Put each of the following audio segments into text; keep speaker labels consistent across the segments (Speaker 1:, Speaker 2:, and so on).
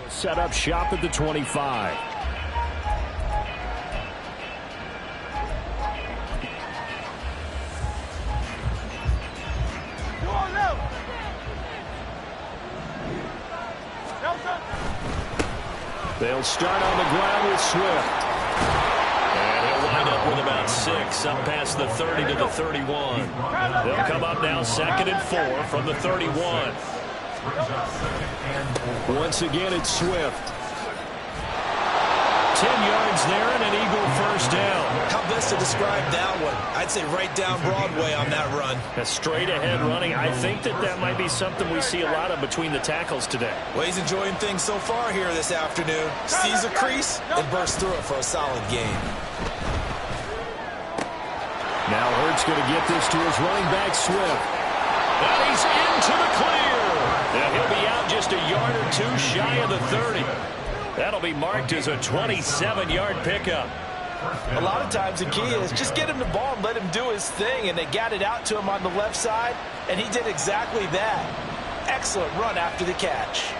Speaker 1: Set up shop at the 25. They'll start on the ground with Swift.
Speaker 2: And he'll wind up with about 6, up past the 30 to the 31. They'll come up now 2nd and 4 from the 31.
Speaker 1: Once again, it's Swift.
Speaker 2: 10 yards there and an Eagle first down.
Speaker 3: How best to describe that one? I'd say right down Broadway on that run.
Speaker 2: A straight ahead running. I think that might be something we see a lot of between the tackles today.
Speaker 3: Well, he's enjoying things so far here this afternoon. Sees a crease and bursts through it for a solid gain.
Speaker 1: Now Hurts going to get this to his running back, Swift.
Speaker 2: And he's into the clear. Now he'll be out just a yard or two shy of the 30. That'll be marked as a 27-yard pickup.
Speaker 3: A lot of times the key is just get him the ball and let him do his thing, and they got it out to him on the left side, and he did exactly that. Excellent run after the catch.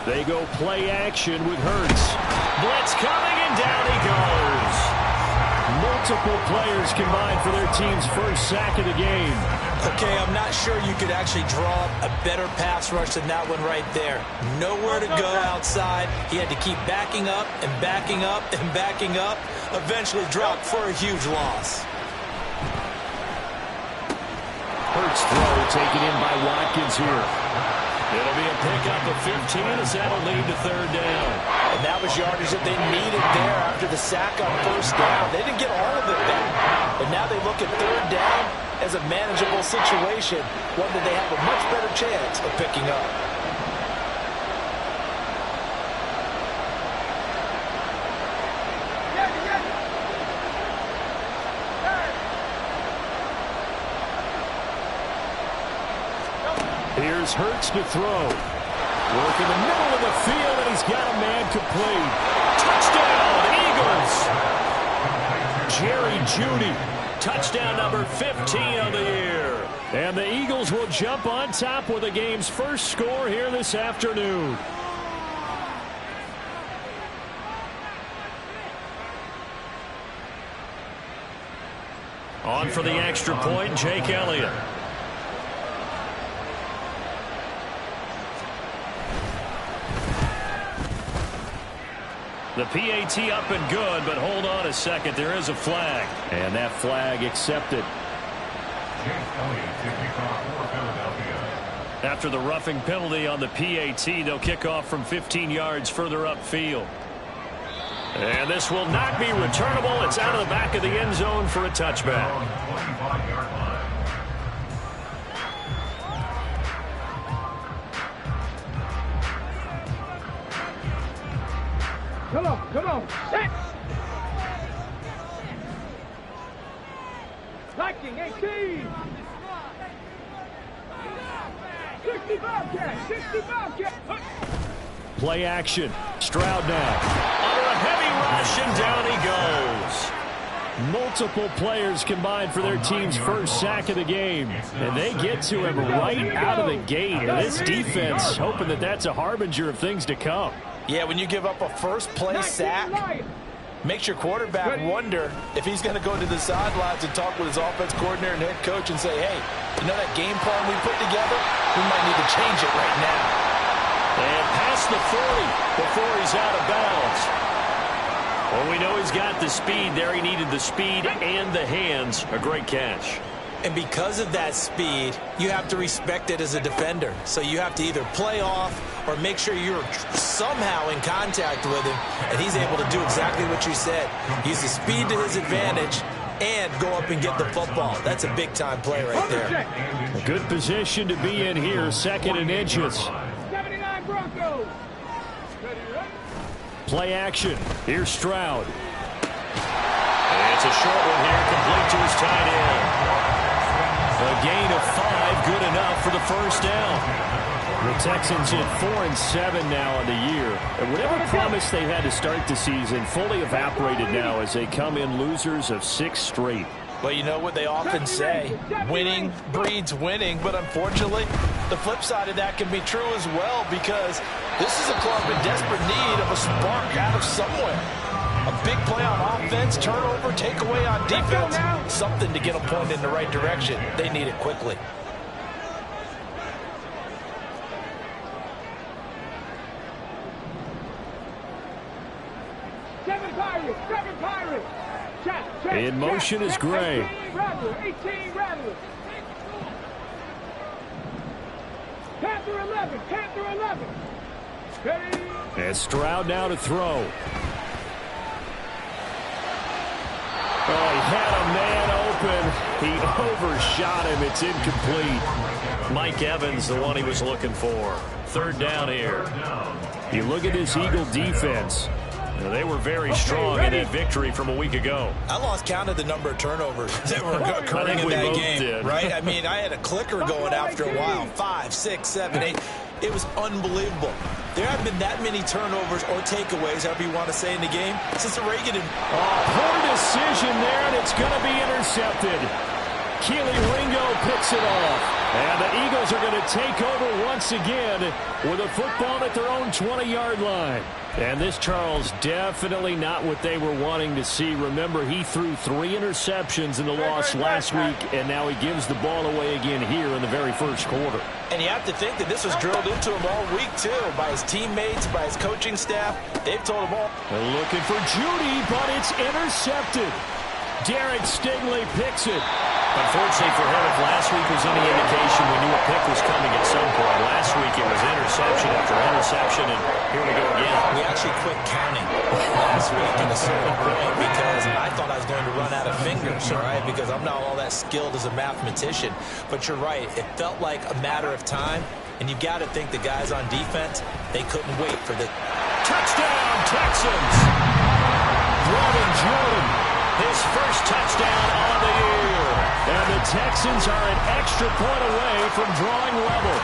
Speaker 1: They go play action with Hurts.
Speaker 2: Blitz coming, and down he goes.
Speaker 1: Multiple players combined for their team's first sack of the game.
Speaker 3: Okay, I'm not sure you could actually draw a better pass rush than that one right there. Nowhere to go outside. He had to keep backing up and backing up and backing up. Eventually dropped for a huge loss.
Speaker 1: Hurts throw taken in by Watkins here.
Speaker 2: It'll be a pickup of 15 as that'll lead to 3rd down.
Speaker 3: And that was yardage that they needed there after the sack on 1st down. They didn't get all of it back. But now they look at 3rd down as a manageable situation, one that they have a much better chance of picking up.
Speaker 1: Here's Hurts to throw. Work in the middle of the field, and he's got a man complete.
Speaker 2: Touchdown, Eagles! Jerry Jeudy, touchdown number 15 of the year.
Speaker 1: And the Eagles will jump on top with the game's first score here this afternoon.
Speaker 2: On for the extra point, Jake Elliott. The PAT up and good, but hold on a second. There is a flag.
Speaker 1: And that flag accepted.
Speaker 2: After the roughing penalty on the PAT, they'll kick off from 15 yards further upfield. And this will not be returnable. It's out of the back of the end zone for a touchback.
Speaker 4: Come on, set! Liking 18! 65 catch, 65 catch!
Speaker 1: Play action. Stroud now.
Speaker 2: Under a heavy rush, and down he goes.
Speaker 1: Multiple players combined for their team's first sack of the game. And they get to him right out of the gate. And this defense hoping that that's a harbinger of things to come.
Speaker 3: Yeah, when you give up a first-play sack, makes your quarterback wonder if he's going to go to the sidelines and talk with his offense coordinator and head coach and say, hey, you know that game plan we put together? We might need to change it right now.
Speaker 2: And past the 40 before he's out of bounds. Well, we know he's got the speed there. He needed the speed and the hands. A great catch.
Speaker 3: And because of that speed, you have to respect it as a defender. So you have to either play off or make sure you're somehow in contact with him, and he's able to do exactly what you said. Use the speed to his advantage and go up and get the football. That's a big-time play right there.
Speaker 1: A good position to be in here, 2nd and inches.
Speaker 4: 79 Broncos.
Speaker 1: Play action. Here's Stroud.
Speaker 2: And it's a short one here, complete to his tight end.
Speaker 1: A gain of 5, good enough for the first down. The Texans at 4-7 now on the year. And whatever promise they had to start the season fully evaporated now as they come in losers of 6 straight.
Speaker 3: Well, you know what they often say, winning breeds winning, but unfortunately, the flip side of that can be true as well, because this is a club in desperate need of a spark out of somewhere. A big play on offense, turnover, takeaway on defense, something to get them pointed in the right direction. They need it quickly.
Speaker 4: Seven Pirates.
Speaker 1: In motion is Gray.
Speaker 4: 18 Rattler. Panther 11. Ready.
Speaker 1: And Stroud now to throw. Oh, he had a man open. He overshot him. It's incomplete.
Speaker 2: Mike Evans, the one he was looking for. Third down here.
Speaker 1: You look at this Eagle defense.
Speaker 2: They were very strong in that victory from a week ago.
Speaker 3: I lost count of the number of turnovers that were occurring in that game, right? I mean, I had a clicker going after a while. 5, 6, 7, 8. It was unbelievable. There haven't been that many turnovers or takeaways, however you want to say, in the game since the Reagan.
Speaker 1: Poor decision there, and it's going to be intercepted. Keely Ringo picks it off. And the Eagles are going to take over once again with a football at their own 20-yard line. And this, Charles, definitely not what they were wanting to see. Remember, he threw 3 interceptions in the loss last week, and now he gives the ball away again here in the very first quarter.
Speaker 3: And you have to think that this was drilled into him all week, too, by his teammates, by his coaching staff. They've told him all.
Speaker 1: They're looking for Judy, but it's intercepted. Derek Stingley picks it.
Speaker 2: Unfortunately for him, if last week was any indication, we knew a pick was coming at some point. Last week it was interception after interception, and here we go again.
Speaker 3: We actually quit counting last week at a certain point because I thought I was going to run out of fingers, all right, because I'm not all that skilled as a mathematician. But you're right. It felt like a matter of time, and you've got to think the guys on defense, they couldn't wait for the
Speaker 2: touchdown, Texans.
Speaker 1: Robin Jordan,
Speaker 2: his first touchdown on the year.
Speaker 1: And the Texans are an extra point away from drawing level.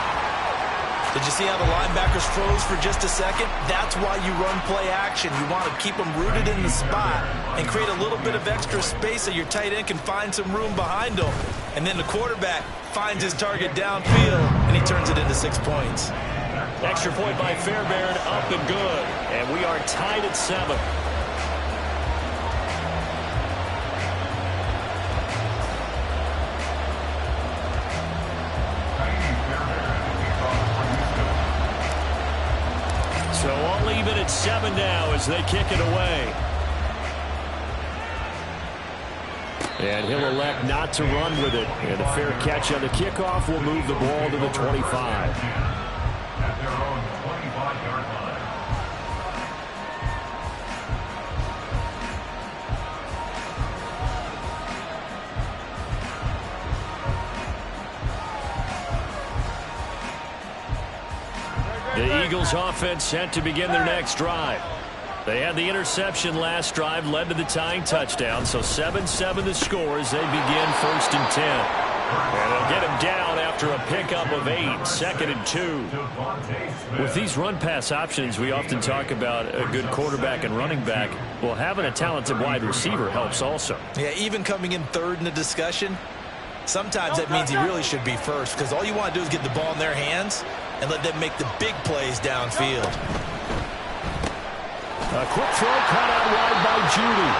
Speaker 3: Did you see how the linebackers froze for just a second? That's why you run play action. You want to keep them rooted in the spot and create a little bit of extra space so your tight end can find some room behind him. And then the quarterback finds his target downfield, and he turns it into 6 points.
Speaker 2: Extra point by Fairbairn, up and good. And we are tied at 7. So all even at 7 now as they kick it away.
Speaker 1: And he'll elect not to run with it. And a fair catch on the kickoff will move the ball to the 25.
Speaker 2: The Eagles offense set to begin their next drive. They had the interception last drive, led to the tying touchdown, so 7-7 the score as they begin 1st and 10. And they'll get him down after a pickup of 8, 2nd and 2. With these run-pass options, we often talk about a good quarterback and running back. Well, having a talented wide receiver helps also.
Speaker 3: Yeah, even coming in 3rd in the discussion, sometimes that means he really should be first, because all you want to do is get the ball in their hands and let them make the big plays downfield.
Speaker 1: A quick throw cut out wide by Judy.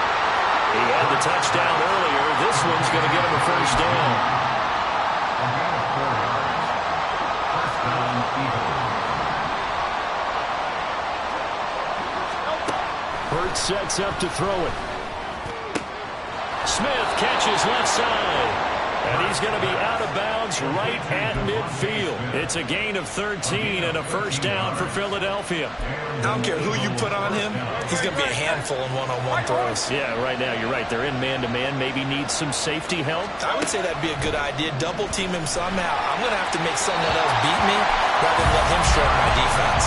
Speaker 2: He had the touchdown earlier. This one's going to get him a first down.
Speaker 1: Burt sets up to throw it.
Speaker 2: Smith catches left side. And he's going to be out of bounds right at midfield. It's a gain of 13 and a first down for Philadelphia.
Speaker 3: I don't care who you put on him. He's going to be a handful in one-on-one throws.
Speaker 2: Yeah, right now you're right. They're in man-to-man. Maybe needs some safety help.
Speaker 3: I would say that'd be a good idea. Double team him somehow. I'm going to have to make someone else beat me rather than let him shred my defense.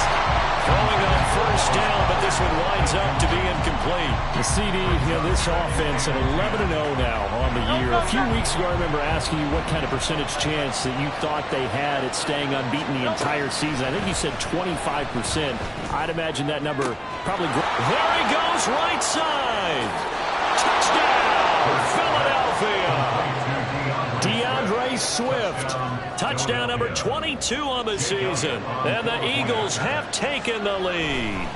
Speaker 2: Throwing on first down, but this one winds up to be incomplete.
Speaker 1: The CD, this offense at 11-0 now on the year. A few weeks ago, I remember asking you what kind of percentage chance that you thought they had at staying unbeaten the entire season. I think you said 25%. I'd imagine that number probably.
Speaker 2: There he goes, right side. Touchdown, Philadelphia. Swift. Touchdown number 22 on the season. And the Eagles have taken the lead.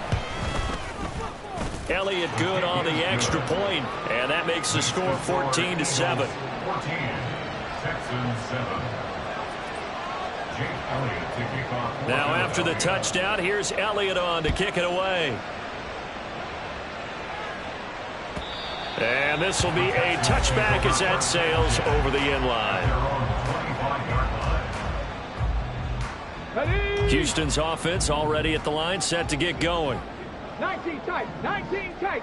Speaker 2: Elliott good on the extra point, and that makes the score 14-7. Now after the touchdown, here's Elliott on to kick it away. And this will be a touchback as that sails over the end line. Houston's offense already at the line, set to get going.
Speaker 4: 19 tight, 19 tight.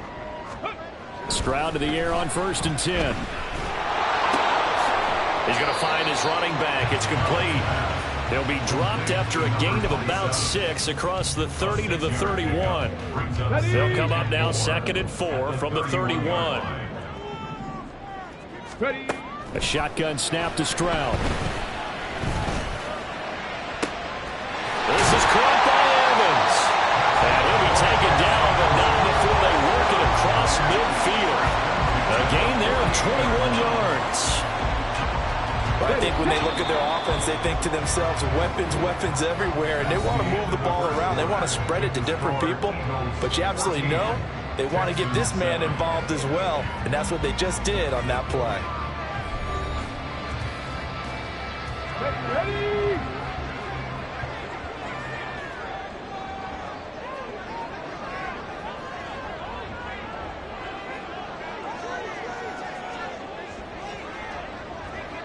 Speaker 1: Stroud to the air on 1st and 10.
Speaker 2: He's going to find his running back. It's complete. He'll be dropped after a gain of about 6 across the 30 to the 31. They'll come up now 2nd and 4 from the 31.
Speaker 4: Ready.
Speaker 1: A shotgun snap to Stroud.
Speaker 2: This is caught by Evans. And he'll be taken down, but not before they work it across midfield. A gain there of 21 yards.
Speaker 3: I think when they look at their offense, they think to themselves, weapons, weapons everywhere, and they want to move the ball around. They want to spread it to different people, but you absolutely know they want to get this man involved as well, and that's what they just did on that play.
Speaker 4: Ready.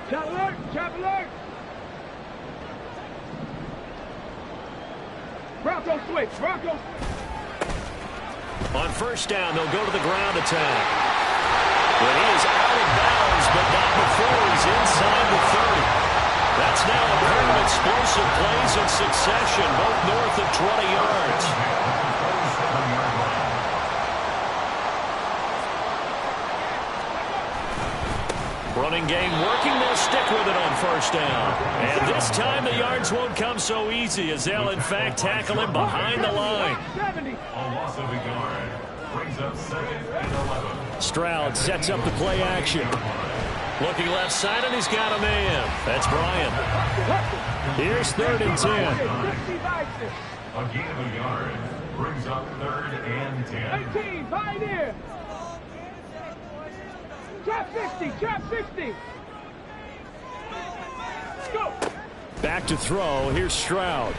Speaker 4: Chop alert, chop alert. Bronco switch, Bronco.
Speaker 2: On 1st down, they'll go to the ground attack. But he is out of bounds, but not before he's inside the 30. That's now a pair of explosive plays in succession, both north of 20 yards. Running game working. They'll stick with it on 1st down. And this time the yards won't come so easy as they'll, in fact, tackle him behind the line.
Speaker 4: 70.
Speaker 5: A loss of a yard brings up 2nd and 11.
Speaker 1: Stroud sets up the play action.
Speaker 2: Looking left side, and he's got a man. That's Bryant.
Speaker 1: Here's 3rd and 10.
Speaker 5: A gain of a yard brings up 3rd and 10.
Speaker 4: 18, pioneer. Trap 60, trap 60. Go.
Speaker 1: Back to throw. Here's Stroud.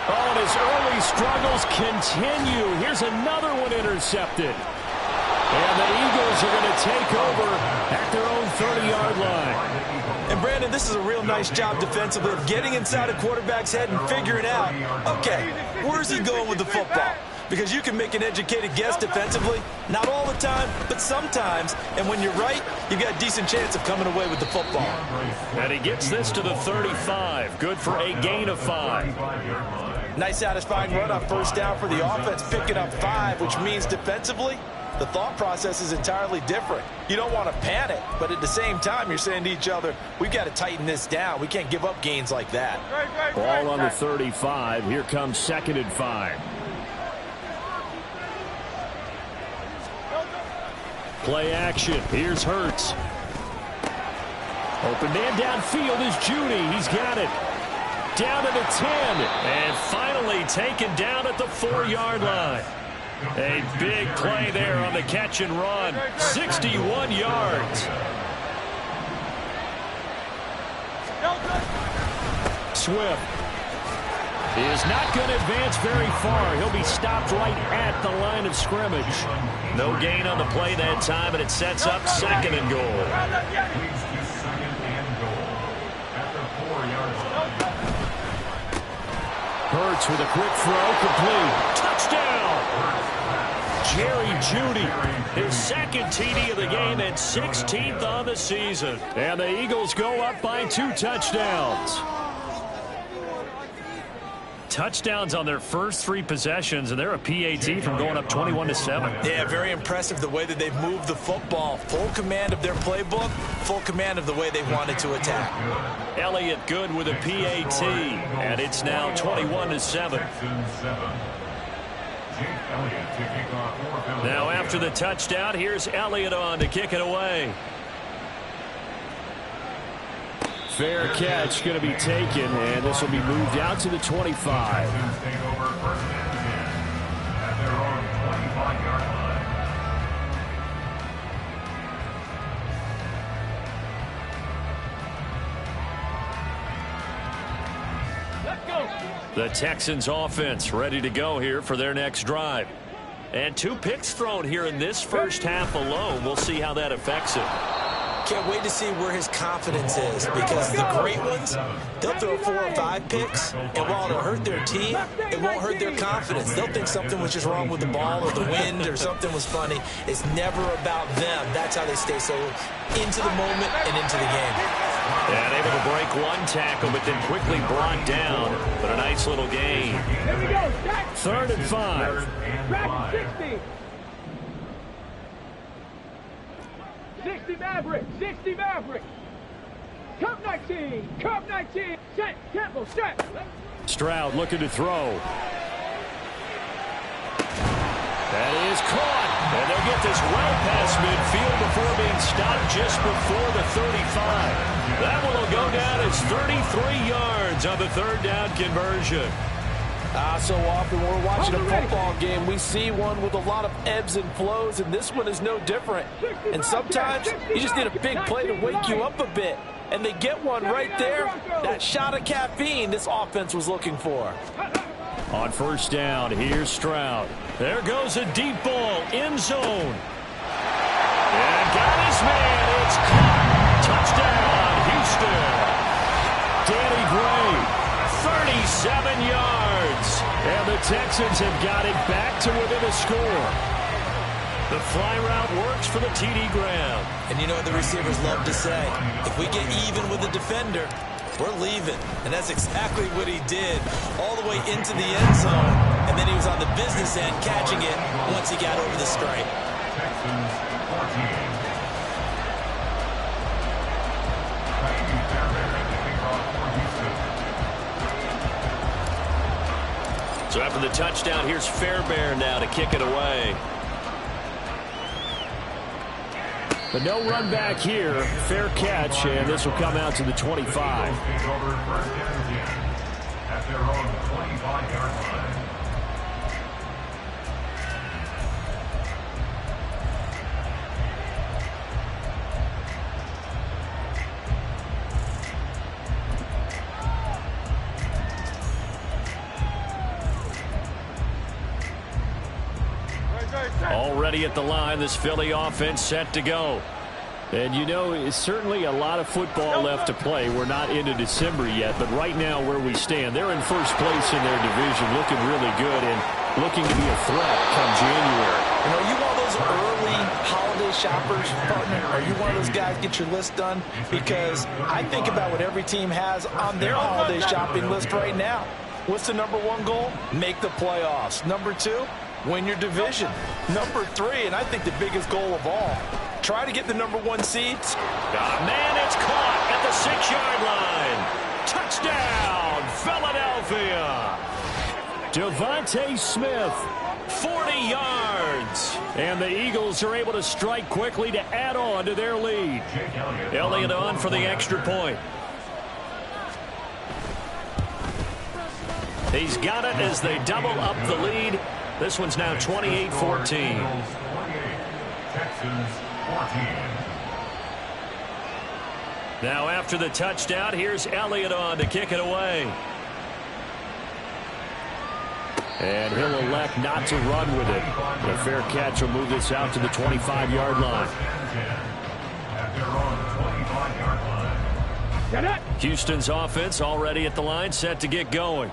Speaker 1: Oh, and his early struggles continue. Here's another one intercepted. And the Eagles are going to take over at their own 30-yard line.
Speaker 3: And Brandon, this is a real nice job defensively of getting inside a quarterback's head and figuring out, okay, where's he going with the football? Because you can make an educated guess defensively, not all the time, but sometimes. And when you're right, you've got a decent chance of coming away with the football.
Speaker 2: And he gets this to the 35. Good for a gain of 5.
Speaker 3: Nice satisfying run on 1st down for the offense, picking up 5, which means defensively, the thought process is entirely different. You don't want to panic, but at the same time, you're saying to each other, we've got to tighten this down. We can't give up gains like that.
Speaker 1: Ball on the 35. Here comes 2nd and 5. Play action. Here's Hurts. Open man downfield is Judy. He's got it. Down to the 10.
Speaker 2: And finally taken down at the 4-yard line. A big play there on the catch and run. 61 yards.
Speaker 1: Swift is not going to advance very far. He'll be stopped right at the line of scrimmage.
Speaker 2: No gain on the play that time, and it sets up 2nd and goal.
Speaker 5: Leads to 2nd and goal at the 4-yard line.
Speaker 1: Hurts with a quick throw, complete. Touchdown! Jerry Jeudy,
Speaker 2: his 2nd TD of the game and 16th on the season.
Speaker 1: And the Eagles go up by 2 touchdowns.
Speaker 2: Touchdowns on their first 3 possessions, and they're a PAT from going up 21-7.
Speaker 3: Yeah, very impressive the way that they've moved the football. Full command of their playbook, full command of the way they wanted to attack.
Speaker 2: Elliott good with a PAT, and it's now 21-7. Now after the touchdown, here's Elliott on to kick it away.
Speaker 1: Fair catch going to be taken, and this will be moved out to the 25.
Speaker 5: Texans take over first and 10 at their own 25-yard line.
Speaker 4: Let's go.
Speaker 2: The Texans offense ready to go here for their next drive. And 2 picks thrown here in this first half alone. We'll see how that affects it.
Speaker 3: Can't wait to see where his confidence is, because the great ones, they'll throw 4 or 5 picks, and while it'll hurt their team, it won't hurt their confidence. They'll think something was just wrong with the ball or the wind or something was funny. It's never about them. That's how they stay so into the moment and into the game.
Speaker 2: And able to break 1 tackle, but then quickly brought down. But a nice little gain.
Speaker 4: Here we go. Stack.
Speaker 1: 3rd and 5.
Speaker 4: Back 60. 60 Maverick. 60 Maverick. Cup 19. Cup 19. Set. Temple. Set.
Speaker 1: Stroud looking to throw. That is caught. And they'll get this well past midfield before being stopped just before the 35. That one will go down as 33 yards on the 3rd down conversion.
Speaker 6: So often when we're watching a football game, we see one with a lot of ebbs and flows, and this one is no different. And sometimes you just need a big play to wake you up a bit. And they get one right there. That shot of caffeine this offense was looking for.
Speaker 1: On 1st down, here's Stroud.
Speaker 2: There goes a deep ball, end zone. And got his man. It's caught. Touchdown, Houston.
Speaker 1: Danny Gray.
Speaker 2: 37 yards.
Speaker 1: And the Texans have got it back to within a score.
Speaker 2: The fly route works for the TD Graham.
Speaker 3: And you know what the receivers love to say? If we get even with the defender, we're leaving. And that's exactly what he did, all the way into the end zone. And then he was on the business end catching it once he got over the stripe.
Speaker 5: Texans 14.
Speaker 2: So after the touchdown, here's Fairbairn now to kick it away.
Speaker 1: But no run back here. Fair catch, and this will come out to the 25.
Speaker 5: Take over first and 10 at their own 25-yard line.
Speaker 2: Already at the line, this Philly offense set to go.
Speaker 1: And you know, it's certainly a lot of football left to play. We're not into December yet, but right now where we stand, they're in first place in their division, looking really good and looking to be a threat come January.
Speaker 6: And are you one of those early holiday shoppers, partner? Are you one of those guys get your list done? Because I think about what every team has on their holiday shopping list right now. What's the #1 goal? Make the playoffs. #2, win your division. #3, and I think the biggest goal of all, try to get the #1 seeds.
Speaker 2: Man, it's caught at the 6-yard line. Touchdown, Philadelphia.
Speaker 1: Devontae Smith.
Speaker 2: 40 yards.
Speaker 1: And the Eagles are able to strike quickly to add on to their lead.
Speaker 2: Elliott on for the extra point. He's got it as they double up the lead. This one's now 28-14.
Speaker 5: Texans 14.
Speaker 2: Now after the touchdown, here's Elliott on to kick it away.
Speaker 1: And he'll elect not to run with it. The fair catch will move this out to the 25-yard line.
Speaker 5: At their own 25-yard line.
Speaker 2: Houston's offense already at the line, set to get going.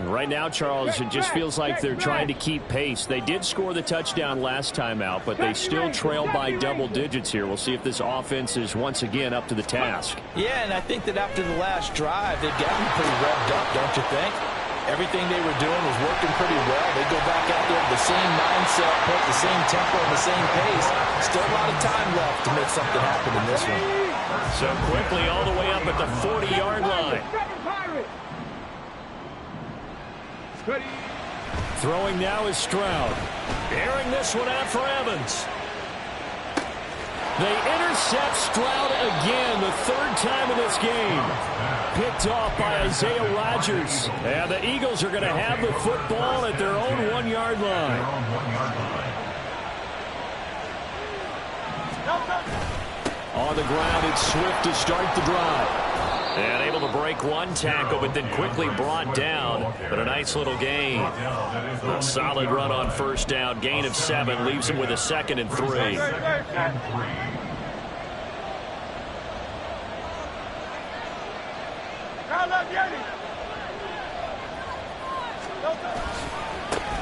Speaker 1: Right now, Charles, it just feels like they're trying to keep pace. They did score the touchdown last time out, but they still trail by double digits here. We'll see if this offense is once again up to the task.
Speaker 6: Yeah, and I think that after the last drive, they've gotten pretty revved up, don't you think? Everything they were doing was working pretty well. They go back out there with the same mindset, put the same tempo and the same pace. Still a lot of time left to make something happen in this one.
Speaker 2: So quickly all the way up at the 40-yard line.
Speaker 1: Throwing now is Stroud.
Speaker 2: Airing this one out for Evans.
Speaker 1: They intercept Stroud again, the third time in this game. Picked off by Isaiah Rodgers. And the Eagles are going to have the football at their own 1-yard line. On the ground, it's Swift to start the drive.
Speaker 2: And able to break one tackle, but then quickly brought down. But a nice little gain. A solid run on first down. Gain of 7 leaves him with a 2nd and 3.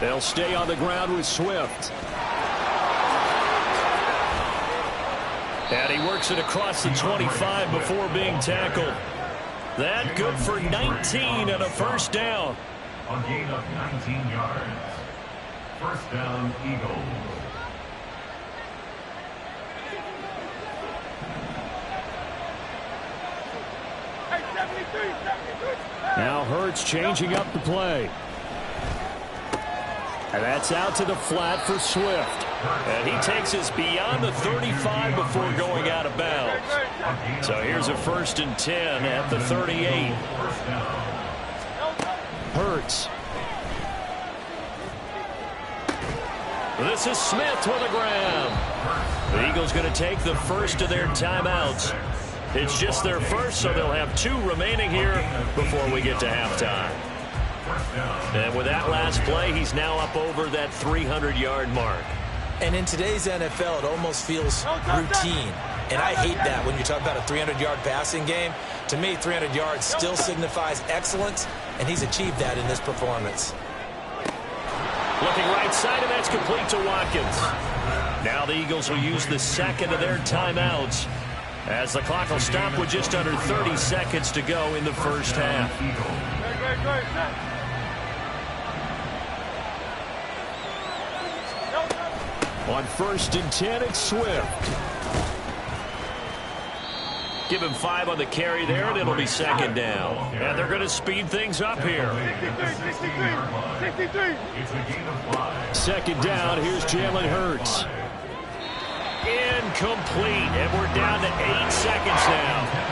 Speaker 1: They'll stay on the ground with Swift. And he works it across the 25 before being tackled. That good for 19 and a first down.
Speaker 5: A gain of 19 yards. First down, Eagles.
Speaker 1: Now Hurts changing up the play. And that's out to the flat for Swift.
Speaker 2: And he takes us beyond the 35 before going out of bounds. So here's a 1st and 10 at the 38.
Speaker 1: Hurts.
Speaker 2: This is Smith with a grab. The Eagles going to take the first of their timeouts. It's just their first, so they'll have 2 remaining here before we get to halftime. And with that last play, he's now up over that 300-yard mark.
Speaker 3: And in today's NFL, it almost feels routine. And I hate that when you talk about a 300-yard passing game. To me, 300 yards still signifies excellence, and he's achieved that in this performance.
Speaker 2: Looking right side, and that's complete to Watkins. Now the Eagles will use the 2nd of their timeouts as the clock will stop with just under 30 seconds to go in the first half.
Speaker 1: On 1st and 10, it's Swift.
Speaker 2: Give him 5 on the carry there, and it'll be 2nd down. And they're going to speed things up here.
Speaker 1: 2nd down, here's Jalen Hurts.
Speaker 2: Incomplete, and we're down to 8 seconds now.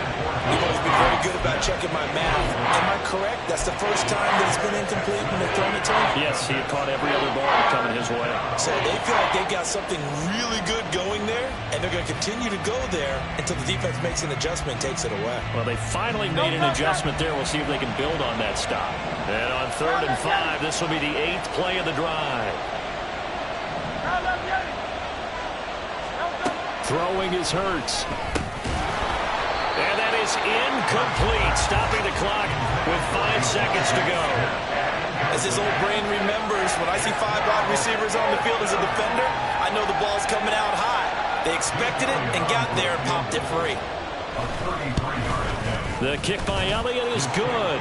Speaker 3: You've always been very good about checking my math. Am I correct? That's the first time that it's been incomplete when they've thrown it to him?
Speaker 2: Yes, he had caught every other ball coming his way.
Speaker 3: So they feel like they've got something really good going there, and they're going to continue to go there until the defense makes an adjustment and takes it away.
Speaker 2: Well, they finally made an adjustment there. We'll see if they can build on that stop. And on 3rd and 5, this will be the 8th play of the drive.
Speaker 1: Throwing is Hurts.
Speaker 2: And that is incomplete, stopping the clock with 5 seconds to go.
Speaker 3: As his old brain remembers, when I see 5 wide receivers on the field as a defender, I know the ball's coming out high. They expected it and got there and popped it free.
Speaker 1: The kick by Elliott is good.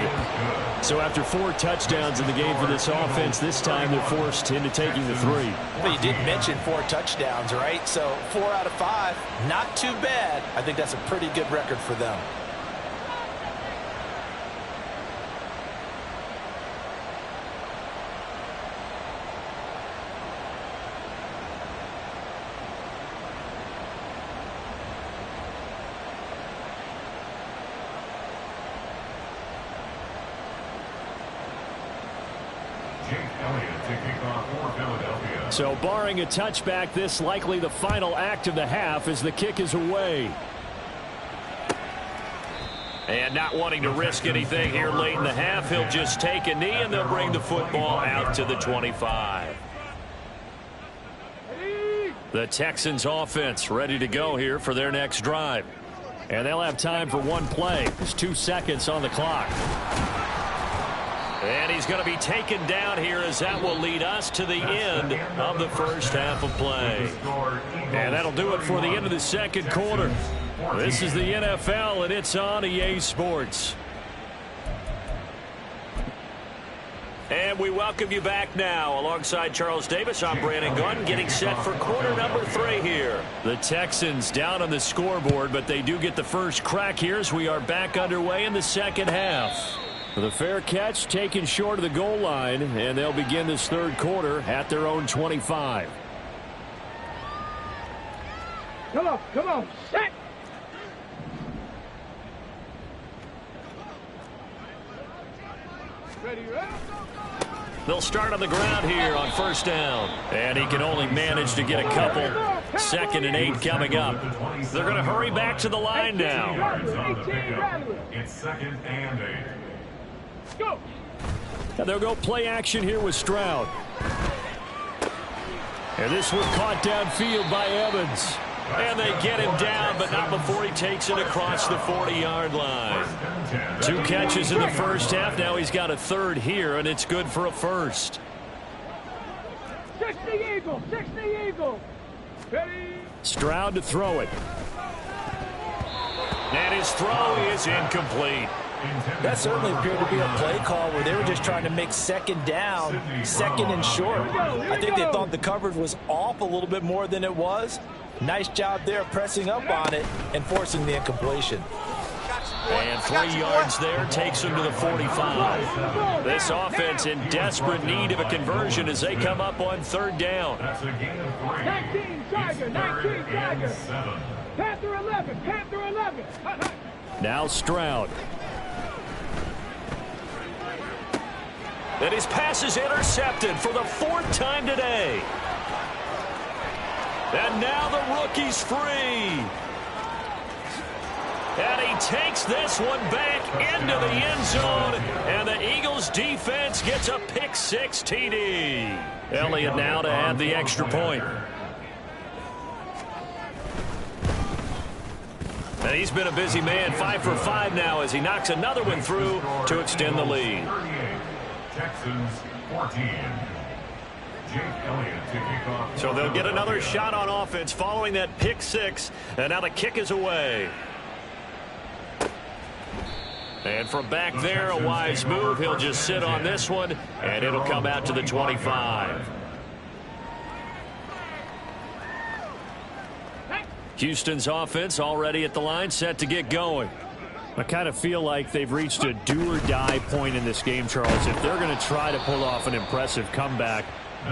Speaker 1: So after 4 touchdowns in the game for this offense, this time they're forced into taking the 3.
Speaker 6: Well, you did mention 4 touchdowns, right? So 4 out of 5, not too bad. I think that's a pretty good record for them.
Speaker 1: So barring a touchback, this likely the final act of the half as the kick is away.
Speaker 2: And not wanting to risk anything here late in the half, he'll just take a knee and they'll bring the football out to the 25. The Texans offense ready to go here for their next drive. And they'll have time for one play. There's 2 seconds on the clock. And he's going to be taken down here as that will lead us to the end of the first half of play. And that'll do it for the end of the second quarter. This is the NFL, and it's on EA Sports. And we welcome you back now. Alongside Charles Davis, I'm Brandon Gunn, getting set for quarter number 3 here. The Texans down on the scoreboard, but they do get the first crack here as we are back underway in the second half. The fair catch taken short of the goal line, and they'll begin this third quarter at their own 25.
Speaker 4: Come on, set. Ready, right?
Speaker 2: They'll start on the ground here on first down. And he can only manage to get a couple. 2nd and 8 coming up. They're going to hurry back to the line now.
Speaker 5: It's 2nd and 8.
Speaker 4: Go.
Speaker 1: And they'll go play action here with Stroud. And this one caught downfield by Evans.
Speaker 2: And they get him down, but not before he takes it across the 40-yard line. 2 catches in the first half. Now he's got a 3rd here, and it's good for a 1st.
Speaker 4: 60 Eagles. Ready.
Speaker 1: Stroud to throw it.
Speaker 2: And his throw is incomplete.
Speaker 6: That certainly appeared to be a play call where they were just trying to make 2nd down, 2nd and short. I think they thought the coverage was off a little bit more than it was. Nice job there pressing up on it and forcing the incompletion.
Speaker 2: And 3 yards there takes him to the 45. This offense in desperate need of a conversion as they come up on 3rd down.
Speaker 5: That's a gain of 3.
Speaker 4: 19 Tiger. Panther 11.
Speaker 1: Now Stroud.
Speaker 2: And his pass is intercepted for the 4th time today. And now the rookie's free. And he takes this one back into the end zone. And the Eagles defense gets a pick-6 TD. Elliott now to add the extra point. And he's been a busy man, 5 for 5 now as he knocks another one through to extend the lead.
Speaker 5: Texans 14. Jake Elliott to kick off.
Speaker 2: So they'll get another shot on offense following that pick-6. And now the kick is away. And from back there, a wise move. He'll just sit on this one, and it'll come out to the 25. Houston's offense already at the line, set to get going.
Speaker 1: I kind of feel like they've reached a do-or-die point in this game, Charles. If they're going to try to pull off an impressive comeback,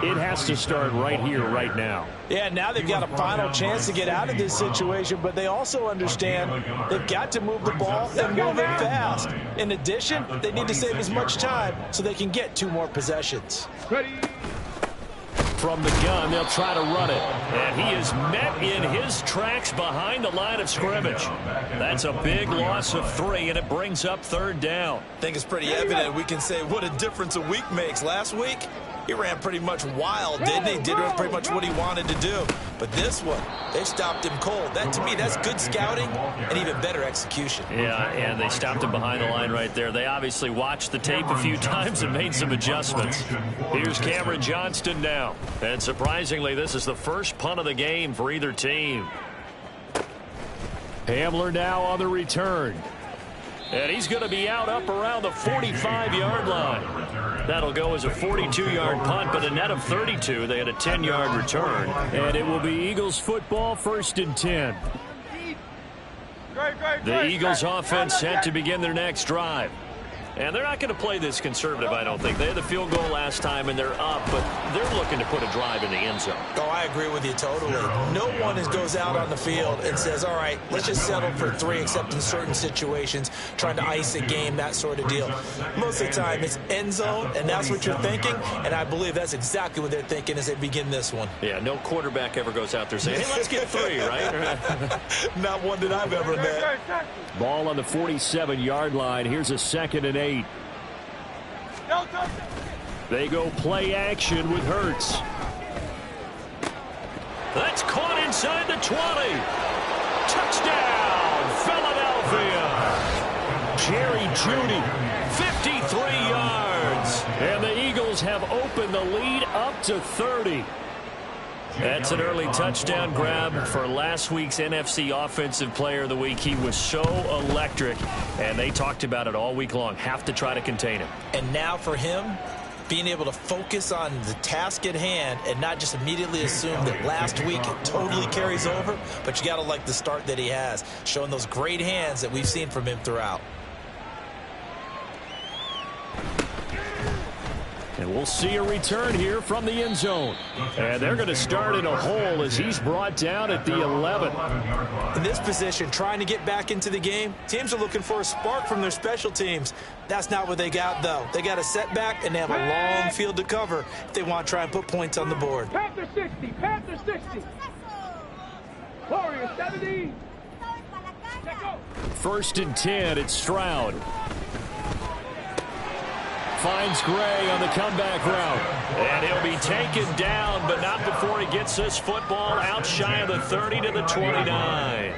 Speaker 1: it has to start right here, right now.
Speaker 6: Yeah, now they've got a final chance to get out of this situation, but they also understand they've got to move the ball and move it fast. In addition, they need to save as much time so they can get 2 more possessions.
Speaker 4: Ready.
Speaker 2: From the gun, they'll try to run it. And he is met in his tracks behind the line of scrimmage. That's a big loss of 3, and it brings up 3rd down.
Speaker 3: I think it's pretty evident we can say what a difference a week makes. Last week, he ran pretty much wild, didn't he? Did pretty much what he wanted to do. But this one, they stopped him cold. That, to me, that's good scouting and even better execution.
Speaker 2: Yeah, and they stopped him behind the line right there. They obviously watched the tape a few times and made some adjustments. Here's Cameron Johnston now. And surprisingly, this is the first punt of the game for either team.
Speaker 1: Hamler now on the return.
Speaker 2: And he's going to be out up around the 45-yard line. That'll go as a 42-yard punt, but a net of 32. They had a 10-yard return.
Speaker 1: And it will be Eagles football, 1st and 10.
Speaker 2: The Eagles offense set to begin their next drive. And they're not going to play this conservative, I don't think. They had the field goal last time, and they're up, but they're looking to put a drive in the end zone.
Speaker 3: Oh, I agree with you totally. No one goes out on the field and says, all right, let's just settle for 3, except in certain situations, trying to ice a game, that sort of deal. Most of the time, it's end zone, and that's what you're thinking, and I believe that's exactly what they're thinking as they begin this one.
Speaker 2: Yeah, no quarterback ever goes out there saying, hey, let's get 3, right?
Speaker 3: Not one that I've ever met.
Speaker 1: Ball on the 47-yard line. Here's a 2nd and 8. They go play action with Hurts.
Speaker 2: That's caught inside the 20. Touchdown, Philadelphia.
Speaker 1: Jerry Jeudy.
Speaker 2: 53 yards.
Speaker 1: And the Eagles have opened the lead up to 30.
Speaker 2: That's an early touchdown grab for last week's NFC Offensive Player of the Week. He was so electric, and they talked about it all week long. Have to try to contain him.
Speaker 3: And now for him, being able to focus on the task at hand and not just immediately assume that last week it totally carries over, but you got to like the start that he has, showing those great hands that we've seen from him throughout.
Speaker 1: And we'll see a return here from the end zone. And they're going to start in a hole as he's brought down at the 11.
Speaker 3: In this position, trying to get back into the game, teams are looking for a spark from their special teams. That's not what they got, though. They got a setback, and they have a long field to cover if they want to try and put points on the board.
Speaker 4: Panther 60, Panther 60. Warrior 70. Let go.
Speaker 1: 1st and 10, it's Stroud. Finds Gray on the comeback route.
Speaker 2: And he'll be taken down, but not before he gets this football out shy of the 30 to the 29.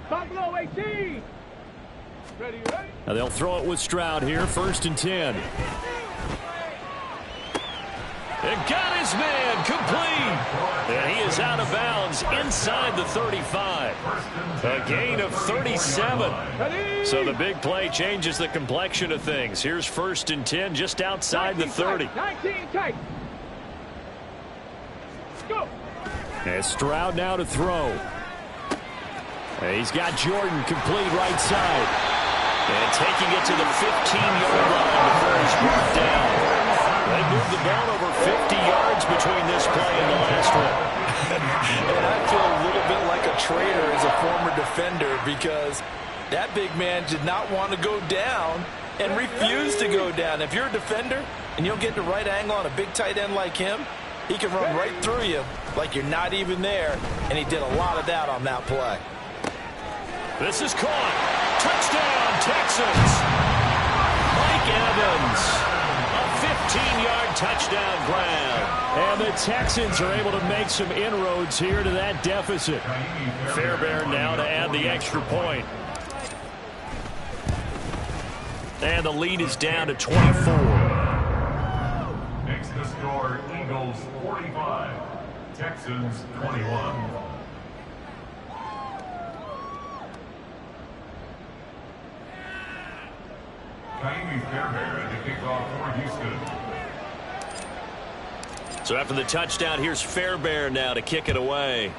Speaker 4: Buffalo 18. Ready, ready.
Speaker 1: Now they'll throw it with Stroud here, 1st and 10.
Speaker 2: And got his man complete. And he is out of bounds inside the 35. A gain of 37.
Speaker 4: Ready.
Speaker 2: So the big play changes the complexion of things. Here's 1st and 10 just outside the 30.
Speaker 4: 19 tight. Go.
Speaker 1: And Stroud now to throw. And he's got Jordan complete right side.
Speaker 2: And taking it to the 15-yard line before he's brought down. They moved the ball over 50 yards between this play and the last one.
Speaker 6: And I feel a little bit like a traitor as a former defender because that big man did not want to go down and refused to go down. If you're a defender and you don't get the right angle on a big tight end like him, he can run right through you like you're not even there, and he did a lot of that on that play.
Speaker 2: This is caught. Touchdown, Texans. Mike Evans. A 15-yard touchdown grab.
Speaker 1: And the Texans are able to make some inroads here to that deficit.
Speaker 2: Fairbairn now to add the extra point. And the lead is down to 24.
Speaker 5: Makes the score Eagles 45, Texans 21. Kaimi Fairbairn to kick off for Houston.
Speaker 2: So after the touchdown, here's Fairbairn now to kick it away.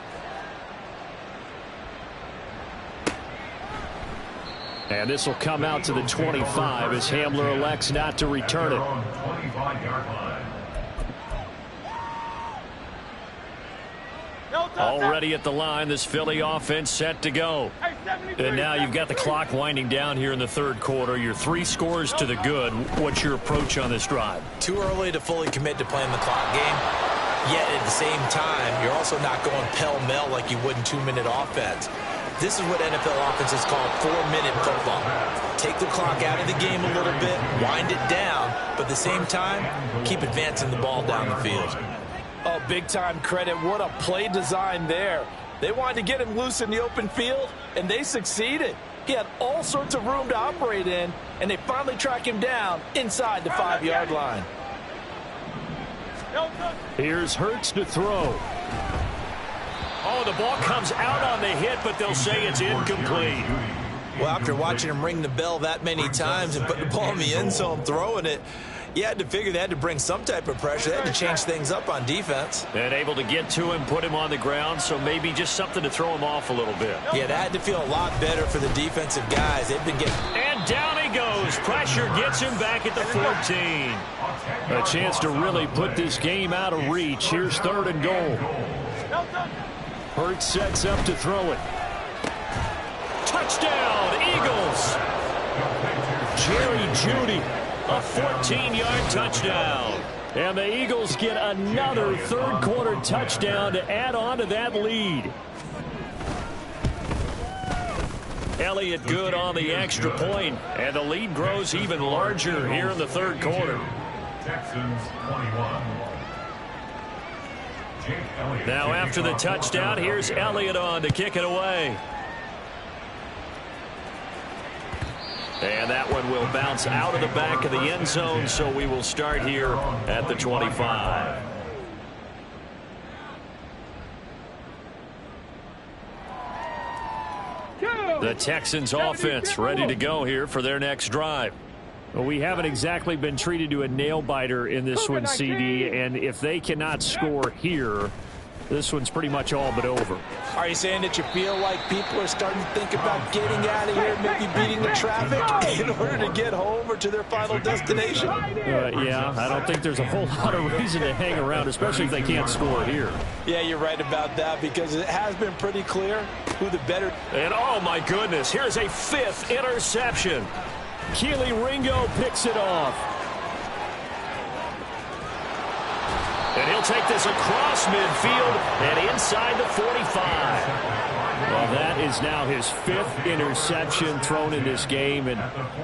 Speaker 1: And this will come out to the 25 as Hamler elects not to return it.
Speaker 5: 25-yard line.
Speaker 2: Already at the line, this Philly offense set to go. And now you've got the clock winding down here in the third quarter. You're 3 scores to the good. What's your approach on this drive?
Speaker 3: Too early to fully commit to playing the clock game. Yet at the same time, you're also not going pell-mell like you would in 2-minute offense. This is what NFL offenses call 4-minute football. Take the clock out of the game a little bit, wind it down, but at the same time, keep advancing the ball down the field.
Speaker 6: Oh, big-time credit. What a play design there. They wanted to get him loose in the open field, and they succeeded. He had all sorts of room to operate in, and they finally track him down inside the 5-yard line.
Speaker 1: Here's Hurts to throw.
Speaker 2: Oh, the ball comes out on the hit, but they'll say it's incomplete.
Speaker 3: Well, after watching him ring the bell that many times and put the ball in the end zone, throwing it, you had to figure they had to bring some type of pressure. They had to change things up on defense.
Speaker 2: And able to get to him, put him on the ground, so maybe just something to throw him off a little bit.
Speaker 3: Yeah, that had to feel a lot better for the defensive guys. They've been getting...
Speaker 2: And down he goes. Pressure gets him back at the 14.
Speaker 1: A chance to really put this game out of reach. Here's 3rd and goal. Hurts sets up to throw it.
Speaker 2: Touchdown, Eagles.
Speaker 1: Jerry Jeudy.
Speaker 2: A 14-yard touchdown.
Speaker 1: And the Eagles get another third-quarter touchdown to add on to that lead.
Speaker 2: Elliott good on the extra point, and the lead grows even larger here in the third quarter.
Speaker 5: Texans 21.
Speaker 2: Now after the touchdown, here's Elliott on to kick it away. And that one will bounce out of the back of the end zone, so we will start here at the 25. The Texans offense ready to go here for their next drive.
Speaker 1: Well, we haven't exactly been treated to a nail-biter in this one, CD, and if they cannot score here, this one's pretty much all but over.
Speaker 6: Are you saying that you feel like people are starting to think about getting out of here, maybe beating the traffic in order to get home or to their final destination?
Speaker 1: Yeah, I don't think there's a whole lot of reason to hang around, especially if they can't score here.
Speaker 6: Yeah, you're right about that, because it has been pretty clear who the better.
Speaker 2: And oh my goodness, here's a 5th interception.
Speaker 1: Keely Ringo picks it off.
Speaker 2: And he'll take this across midfield and inside the 45.
Speaker 1: Well, that is now his 5th interception thrown in this game. And,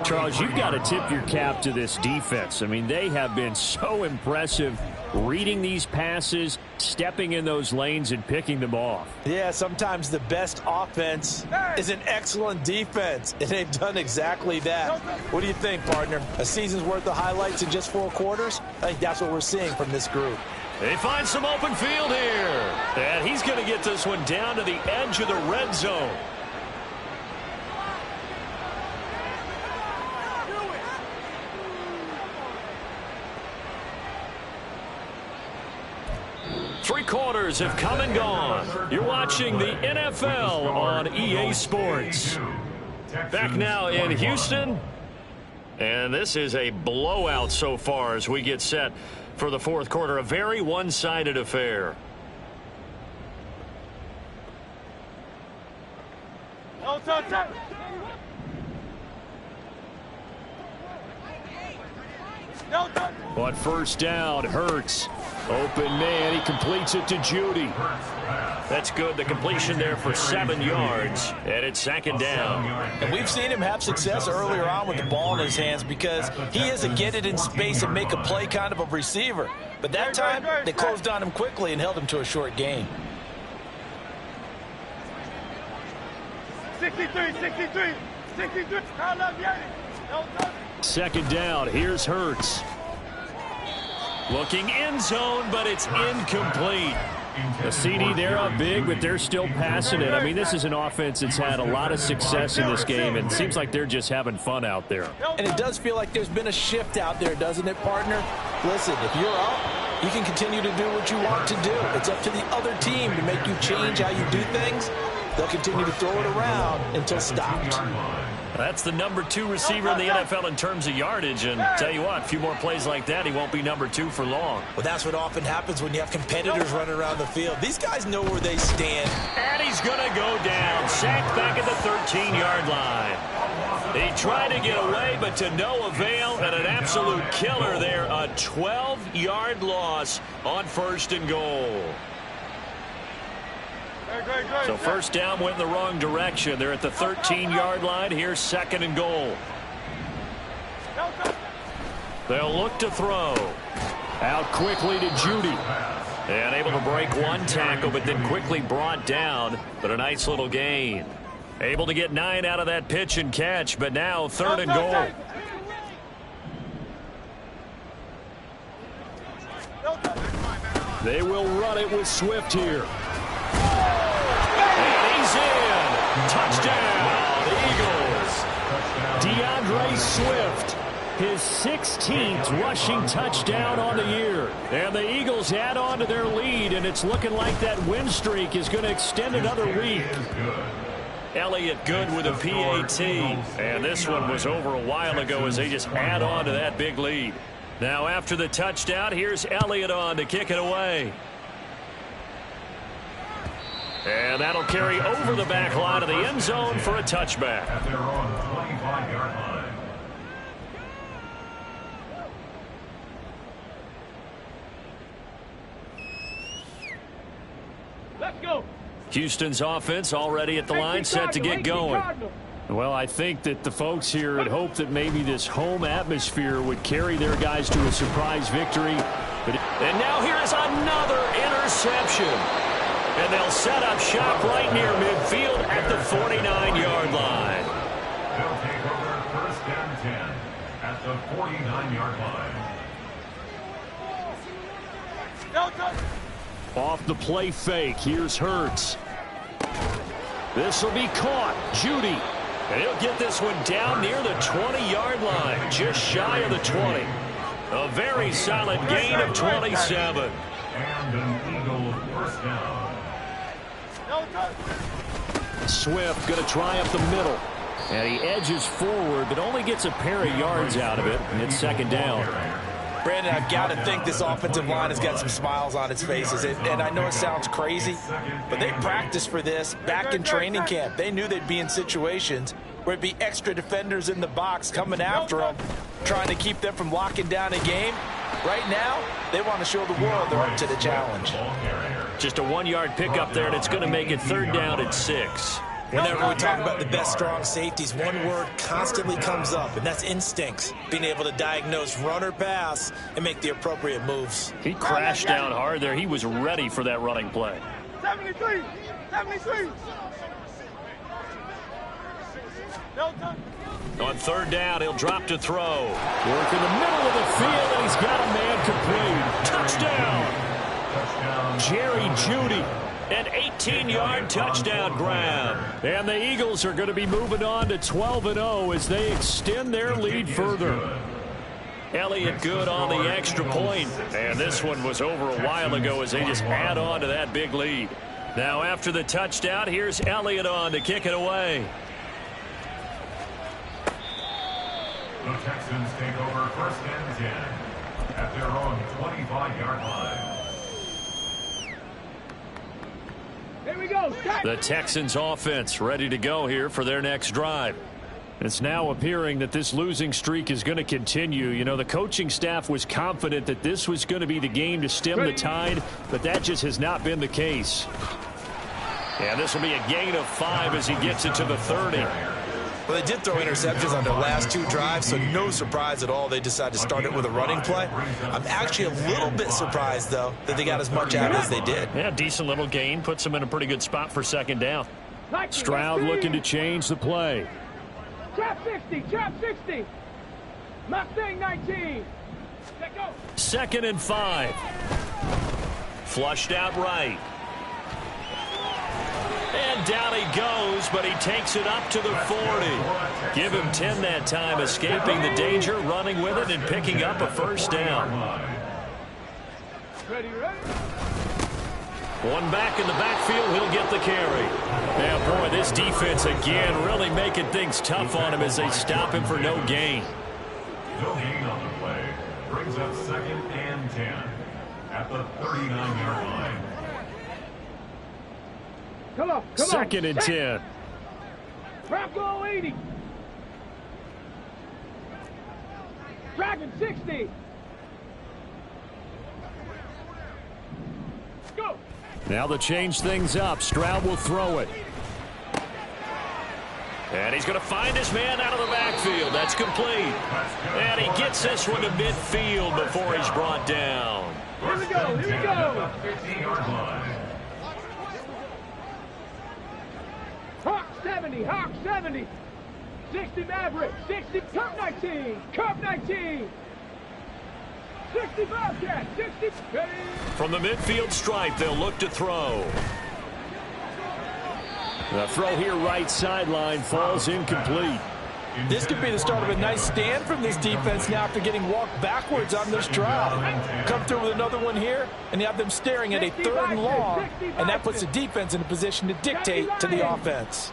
Speaker 1: Charles, you've got to tip your cap to this defense. I mean, they have been so impressive reading these passes, stepping in those lanes, and picking them off.
Speaker 6: Yeah, sometimes the best offense is an excellent defense, and they've done exactly that. What do you think, partner? A season's worth of highlights in just 4 quarters? I think that's what we're seeing from this group.
Speaker 2: They find some open field here. And he's going to get this one down to the edge of the red zone. Three quarters have come and gone. You're watching the NFL on EA Sports. Back now in Houston. And this is a blowout so far as we get set for the 4th quarter. A very one-sided affair.
Speaker 1: On first down, Hurts. Open man, he completes it to Judy.
Speaker 2: That's good. The completion there for 7 yards. And it's 2nd down.
Speaker 6: And we've seen him have success earlier on with the ball in his hands, because he is a get it in space and make a play kind of a receiver. But that time, they closed on him quickly and held him to a short gain.
Speaker 4: 63.
Speaker 1: 2nd down, here's Hurts.
Speaker 2: Looking end zone, but it's incomplete.
Speaker 1: The CD, they're up big, but they're still passing it. I mean, this is an offense that's had a lot of success in this game, and it seems like they're just having fun out there.
Speaker 6: And it does feel like there's been a shift out there, doesn't it, partner? Listen, if you're up, you can continue to do what you want to do. It's up to the other team to make you change how you do things. They'll continue to throw it around until stopped.
Speaker 2: That's the number 2 receiver in the NFL in terms of yardage. And tell you what, a few more plays like that, he won't be number 2 for long.
Speaker 3: Well, that's what often happens when you have competitors running around the field. These guys know where they stand.
Speaker 2: And he's going to go down. Sacked back at the 13-yard line. He tried to get away, but to no avail. And an absolute killer there. A 12-yard loss on 1st and goal. So first down went in the wrong direction. They're at the 13-yard line. Here's 2nd and goal. They'll look to throw.
Speaker 1: Out quickly to Judy.
Speaker 2: And able to break one tackle, but then quickly brought down. But a nice little gain. Able to get 9 out of that pitch and catch, but now 3rd and goal.
Speaker 1: They will run it with Swift here.
Speaker 2: And he's in. Touchdown, Eagles.
Speaker 1: DeAndre Swift, his 16th rushing touchdown on the year. And the Eagles add on to their lead, and it's looking like that win streak is going to extend another week.
Speaker 2: Elliott good with a PAT. And this one was over a while ago as they just add on to that big lead. Now after the touchdown, here's Elliott on to kick it away. And that'll carry over the back line of the end zone for a touchback.
Speaker 5: At their own 25-yard line.
Speaker 4: Let's go.
Speaker 2: Houston's offense already at the line, set to get going.
Speaker 1: Well, I think that the folks here had hoped that maybe this home atmosphere would carry their guys to a surprise victory.
Speaker 2: And now here is another interception. And they'll set up shop right near midfield at the 49-yard line.
Speaker 5: They'll take over 1st and 10 at the 49-yard line.
Speaker 1: Off the play fake, here's Hurts. This will be caught. Judy.
Speaker 2: And he'll get this one down near the 20-yard line, just shy of the 20. A very solid gain of 27.
Speaker 5: And an Eagle first down.
Speaker 1: Swift going to try up the middle. And he edges forward, but only gets a pair of yards out of it. And it's second down.
Speaker 6: Brandon, I've got to think this offensive line has got some smiles on its faces. And I know it sounds crazy, but they practiced for this back in training camp. They knew they'd be in situations where it'd be extra defenders in the box coming after them, trying to keep them from locking down a game. Right now, they want to show the world they're up to the challenge.
Speaker 2: Just a 1-yard pickup there, and it's going to make it third down and 6.
Speaker 3: Whenever we talk about the best strong safeties, one word constantly comes up, and that's instincts. Being able to diagnose run or pass and make the appropriate moves.
Speaker 2: He crashed down hard there. He was ready for that running play.
Speaker 4: 73! 73!
Speaker 2: On third down, he'll drop to throw.
Speaker 1: Work in the middle of the field, and he's got a man complete. Touchdown! Jerry Jeudy.
Speaker 2: An 18-yard touchdown grab.
Speaker 1: And the Eagles are going to be moving on to 12-0 as they extend their lead further.
Speaker 2: Elliott good on the extra point. And this one was over a while ago as they just add on to that big lead. Now after the touchdown, here's Elliott on to kick it away.
Speaker 5: The Texans take over first and 10 at their own 25-yard line.
Speaker 4: Here we go.
Speaker 2: The Texans offense ready to go here for their next drive.
Speaker 1: It's now appearing that this losing streak is going to continue. You know, the coaching staff was confident that this was going to be the game to stem the tide, but that just has not been the case.
Speaker 2: And this will be a gain of 5 as he gets it to the 30.
Speaker 3: Well, they did throw interceptions on their last 2 drives, so no surprise at all they decided to start it with a running play. I'm actually a little bit surprised, though, that they got as much out as they did.
Speaker 2: Yeah, decent little gain. Puts them in a pretty good spot for second down.
Speaker 1: Stroud looking to change the play.
Speaker 4: Trap 60, trap 60. Mustang 19. Let go.
Speaker 2: 2nd and 5. Flushed out right. And down he goes, but he takes it up to the 40. Give him 10 that time, escaping the danger, running with it, and picking up a first down.
Speaker 4: Ready, ready.
Speaker 2: One back in the backfield, he'll get the carry. Now, boy, this defense again really making things tough on him as they stop him for no gain.
Speaker 5: No gain on the play. Brings up 2nd and 10 at the 39-yard line.
Speaker 4: Come on, come on.
Speaker 1: 2nd and 10.
Speaker 4: Bronco 80. Dragon 60. Go.
Speaker 1: Now to change things up, Stroud will throw it.
Speaker 2: And he's going to find his man out of the backfield. That's complete. And he gets this one to midfield before he's brought down.
Speaker 4: Here we go, here we go.
Speaker 5: 15-yard line.
Speaker 4: Hawk 70, Hawk 70. 60 Maverick, 60 Cup 19, Cup 19. 60 Bobcat, 60. Ready.
Speaker 2: From the midfield stripe, they'll look to throw.
Speaker 1: The throw here right sideline falls incomplete.
Speaker 6: This could be the start of a nice stand from this defense now after getting walked backwards on this drive. Come through with another one here, and you have them staring at a 3rd and long, and that puts the defense in a position to dictate to the offense.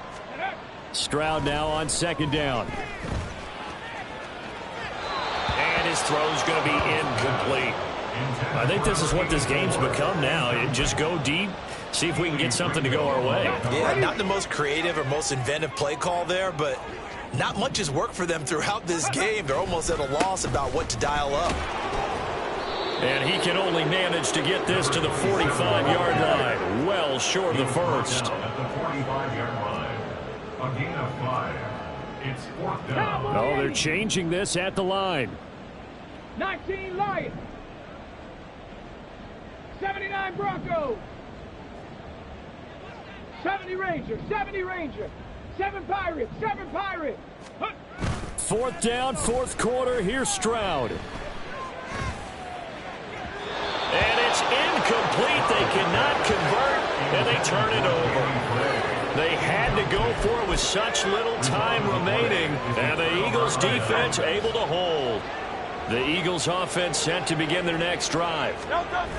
Speaker 1: Stroud now on 2nd down.
Speaker 2: And his throw's going to be incomplete. I think this is what this game's become now. Just go deep, see if we can get something to go our way.
Speaker 3: Yeah, not the most creative or most inventive play call there, but not much has worked for them throughout this game. They're almost at a loss about what to dial up.
Speaker 2: And he can only manage to get this to the 45-yard line. Well short of the first.
Speaker 5: At the 45-yard line. A gain of 5. It's 4th down.
Speaker 1: Oh, they're changing this at the line.
Speaker 4: 19 Lion. 79 Bronco. 70 Ranger, 70 Ranger. 7 Pirate, 7 Pirate.
Speaker 1: 4th down, 4th quarter. Here's Stroud.
Speaker 2: And it's incomplete. They cannot convert, and they turn it over. They had to go for it with such little time remaining, and the Eagles defense able to hold. The Eagles offense set to begin their next drive.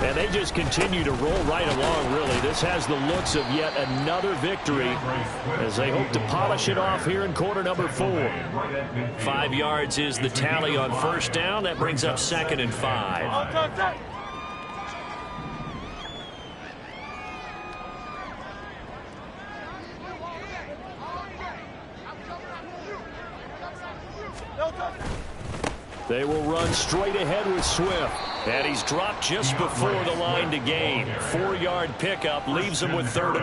Speaker 1: And they just continue to roll right along, really. This has the looks of yet another victory as they hope to polish it off here in quarter number 4.
Speaker 2: 5 yards is the tally on first down. That brings up 2nd and 5.
Speaker 1: They will run straight ahead with Swift.
Speaker 2: And he's dropped just before the line to gain. 4-yard pickup leaves him with 3rd and